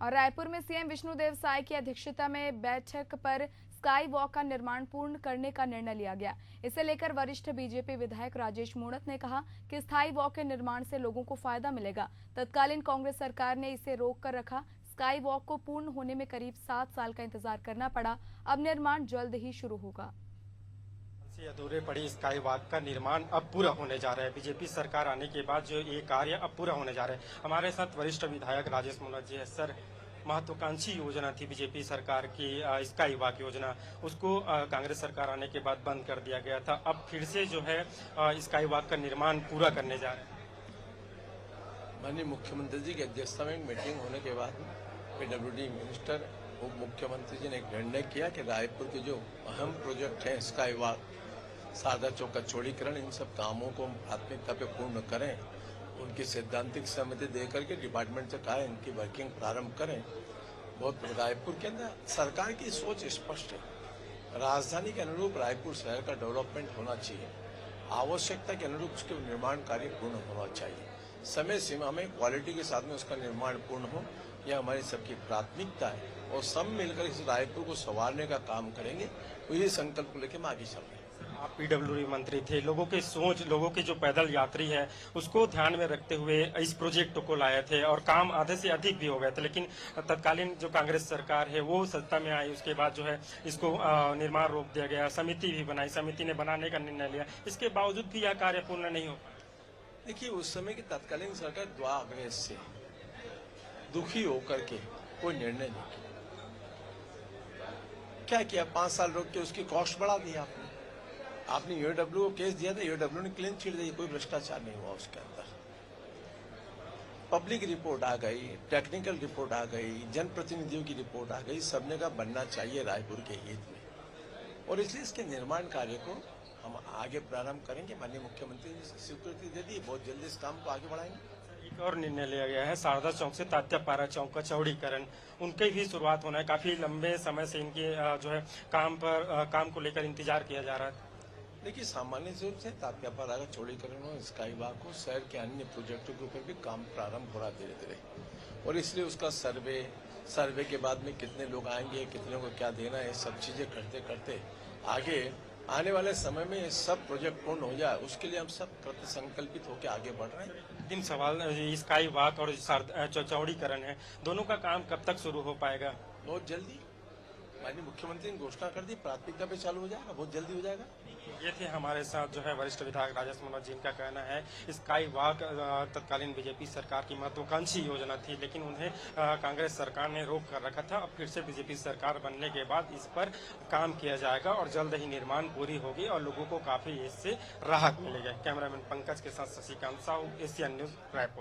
और रायपुर में सीएम विष्णुदेव साय की अध्यक्षता में बैठक पर स्काई वॉक का निर्माण पूर्ण करने का निर्णय लिया गया। इसे लेकर वरिष्ठ बीजेपी विधायक राजेश मूणत ने कहा कि स्थायी वॉक के निर्माण से लोगों को फायदा मिलेगा। तत्कालीन कांग्रेस सरकार ने इसे रोक कर रखा। स्काई वॉक को पूर्ण होने में करीब 7 साल का इंतजार करना पड़ा। अब निर्माण जल्द ही शुरू होगा। अधूरे पड़ी स्काई वॉक का निर्माण अब पूरा होने जा रहा है। बीजेपी सरकार आने के बाद जो ये कार्य अब पूरा होने जा रहा है। हमारे साथ वरिष्ठ विधायक राजेश मूणत जी है। सर, महत्वाकांक्षी योजना थी बीजेपी सरकार की स्काई वॉक योजना, उसको कांग्रेस सरकार आने के बाद बंद कर दिया गया था। अब फिर से जो है स्काई वॉक का निर्माण पूरा करने जा रहे हैं। माननीय मुख्यमंत्री जी की अध्यक्षता में एक मीटिंग होने के बाद पीडब्ल्यूडी मिनिस्टर उप मुख्यमंत्री जी ने एक निर्णय किया कि रायपुर के जो अहम प्रोजेक्ट हैं स्काई वॉक, शारदा चौक का चौड़ीकरण, इन सब कामों को हम प्राथमिकता पे पूर्ण करें। उनकी सैद्धांतिक सहमति देकर के डिपार्टमेंट से कहा इनकी वर्किंग प्रारंभ करें। बहुत रायपुर के अंदर सरकार की सोच स्पष्ट है। राजधानी के अनुरूप रायपुर शहर का डेवलपमेंट होना चाहिए। आवश्यकता के अनुरूप उसके निर्माण कार्य पूर्ण होना चाहिए। समय सीमा में क्वालिटी के साथ में उसका निर्माण पूर्ण हो, यह हमारी सबकी प्राथमिकता है और सब मिलकर इस रायपुर को संवारने का काम करेंगे। वही संकल्प को लेकर हम आगे चल रहे हैं। आप पीडब्ल्यूडी मंत्री थे, लोगों की सोच, लोगों की जो पैदल यात्री है उसको ध्यान में रखते हुए इस प्रोजेक्ट को लाए थे और काम आधे से अधिक भी हो गए थे। लेकिन तत्कालीन जो कांग्रेस सरकार है वो सत्ता में आई, उसके बाद जो है इसको निर्माण रोक दिया गया। समिति भी बनाई, समिति ने बनाने का निर्णय लिया, इसके बावजूद भी यह कार्य पूर्ण नहीं हो पाया। देखिए, उस समय की तत्कालीन सरकार द्वाग्रह से दुखी होकर के कोई निर्णय नहीं किया। क्या किया? 5 साल रोक के उसकी कॉस्ट बढ़ा दी आपने यूडब्ल्यू को केस दिया था, यूडब्ल्यू ने क्लीन चिट दी, कोई भ्रष्टाचार नहीं हुआ उसके अंदर। पब्लिक रिपोर्ट आ गई, टेक्निकल रिपोर्ट आ गई, जनप्रतिनिधियों की रिपोर्ट आ गई, सबने का बनना चाहिए रायपुर के हित में और इसलिए इसके निर्माण कार्य को हम आगे प्रारंभ करेंगे। माननीय मुख्यमंत्री जी से स्वीकृति दे दी, बहुत जल्दी इस काम को आगे बढ़ाएंगे। एक और निर्णय लिया गया है, शारदा चौक से तात्यापारा चौक का चौड़ीकरण, उनकी भी शुरुआत होना है। काफी लंबे समय से इनके जो है काम को लेकर इंतजार किया जा रहा है। देखिए, सामान्य रूप से तात्यापारा का चौड़ीकरण और स्काई वॉक को शहर के अन्य प्रोजेक्टों के ऊपर भी काम प्रारंभ हो रहा धीरे धीरे और इसलिए उसका सर्वे के बाद में कितने लोग आएंगे, कितने को क्या देना है, सब चीजें करते करते आगे आने वाले समय में ये सब प्रोजेक्ट पूर्ण हो जाए, उसके लिए हम सब कृत संकल्पित होकर आगे बढ़ रहे हैं। तीन सवाल, स्काई वॉक और चौड़ीकरण है, दोनों का काम कब तक शुरू हो पाएगा? बहुत जल्दी। माननीय मुख्यमंत्री ने घोषणा कर दी, प्राथमिकता पे चालू हो जाएगा, बहुत जल्दी हो जाएगा। ये थे हमारे साथ जो है वरिष्ठ विधायक राजेश मूणत जी। इनका कहना है स्काई वॉक तत्कालीन बीजेपी सरकार की महत्वाकांक्षी योजना थी, लेकिन उन्हें कांग्रेस सरकार ने रोक कर रखा था। अब फिर से बीजेपी सरकार बनने के बाद इस पर काम किया जाएगा और जल्द ही निर्माण पूरी होगी और लोगों को काफी इससे राहत मिलेगी। कैमरामैन पंकज के साथ शशिकांत साहू, एशियन न्यूज, रायपुर।